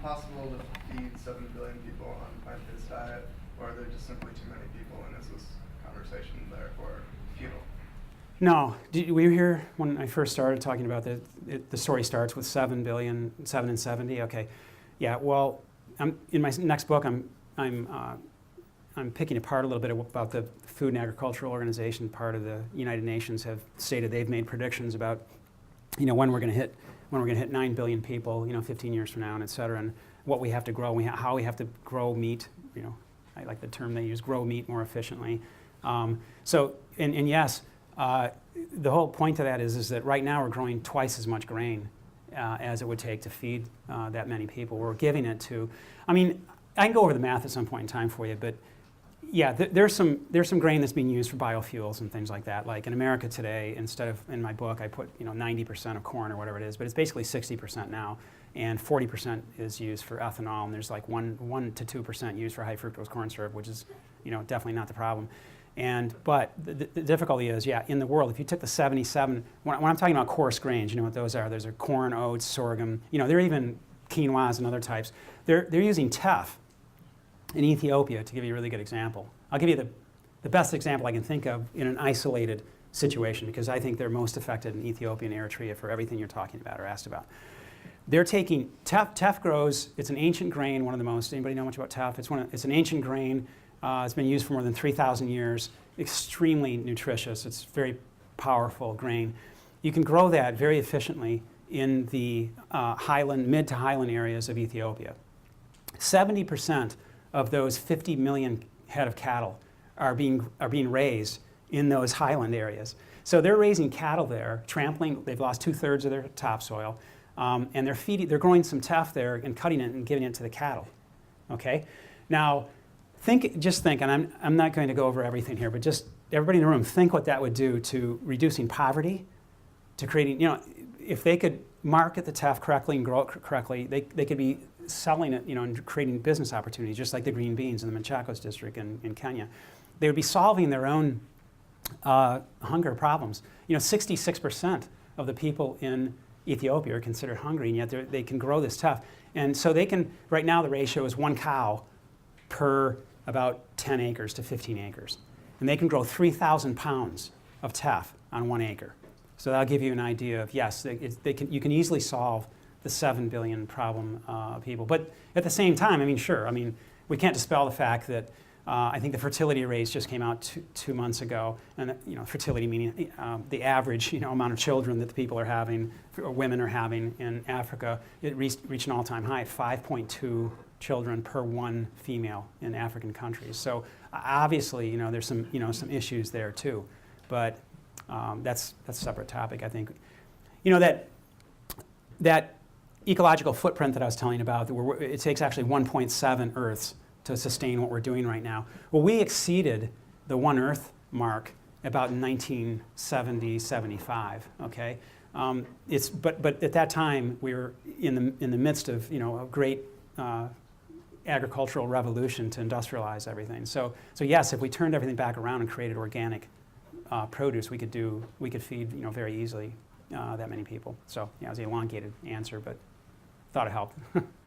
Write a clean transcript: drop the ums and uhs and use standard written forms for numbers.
possible to feed 7 billion people on a plant-based diet, or are there just simply too many people, and is this conversation therefore futile? No. Were you here when I first started talking about the story starts with 7 billion, 7 and 70? Okay. Yeah, well, in my next book, I'm picking apart a little bit about the Food and Agricultural Organization. Part of the United Nations have stated they've made predictions about, when we're going to hit 9 billion people, 15 years from now, and et cetera, and what we have to grow, how we have to grow meat. I like the term they use, grow meat more efficiently. Yes, the whole point of that is that right now we're growing twice as much grain as it would take to feed that many people. We're giving it to, I can go over the math at some point in time for you, but yeah, there's some grain that's being used for biofuels and things like that. Like in America today, instead of, in my book, I put 90% of corn or whatever it is, but it's basically 60% now, and 40% is used for ethanol, and there's like 1 to 2% used for high fructose corn syrup, which is definitely not the problem. But the difficulty is, yeah, in the world, if you took the 77, when I'm talking about coarse grains, you know what those are? Those are corn, oats, sorghum. They're even quinoas and other types. They're using teff in Ethiopia, to give you a really good example. I'll give you the best example I can think of in an isolated situation, because I think they're most affected in Ethiopia and Eritrea for everything you're talking about or asked about. They're taking teff. Teff grows. It's an ancient grain, one of the most. Anybody know much about teff? It's an ancient grain. It's been used for more than 3,000 years. Extremely nutritious. It's very powerful grain. You can grow that very efficiently in the mid to highland areas of Ethiopia. 70% of those 50 million head of cattle are being raised in those highland areas. So they're raising cattle there, trampling. They've lost 2/3 of their topsoil, and they're growing some teff there and cutting it and giving it to the cattle. Okay, now just think, and I'm not going to go over everything here, but just everybody in the room, think what that would do to reducing poverty, to creating, if they could market the teff correctly and grow it correctly, they could be selling it, and creating business opportunities, just like the green beans in the Machakos district in Kenya. They would be solving their own hunger problems. 66% of the people in Ethiopia are considered hungry, and yet they can grow this teff. And so they can, right now the ratio is 1 cow per about 10 acres to 15 acres. And they can grow 3,000 pounds of teff on 1 acre. So that'll give you an idea of, yes, you can easily solve the 7 billion problem of people. But at the same time, we can't dispel the fact that I think the fertility rates just came out two months ago, and fertility meaning the average amount of children that the people are having, or women are having in Africa, it reached an all-time high at 5.2 children per 1 female in African countries. So obviously, there's some issues there too, but that's a separate topic. I think, that ecological footprint that I was telling you about, it takes actually 1.7 Earths to sustain what we're doing right now. Well, we exceeded the 1 Earth mark about in 1970, 75. Okay, but at that time we were in the midst of a great agricultural revolution to industrialize everything. So yes, if we turned everything back around and created organic produce, we could feed very easily that many people. So yeah, it was an elongated answer, but thought it helped.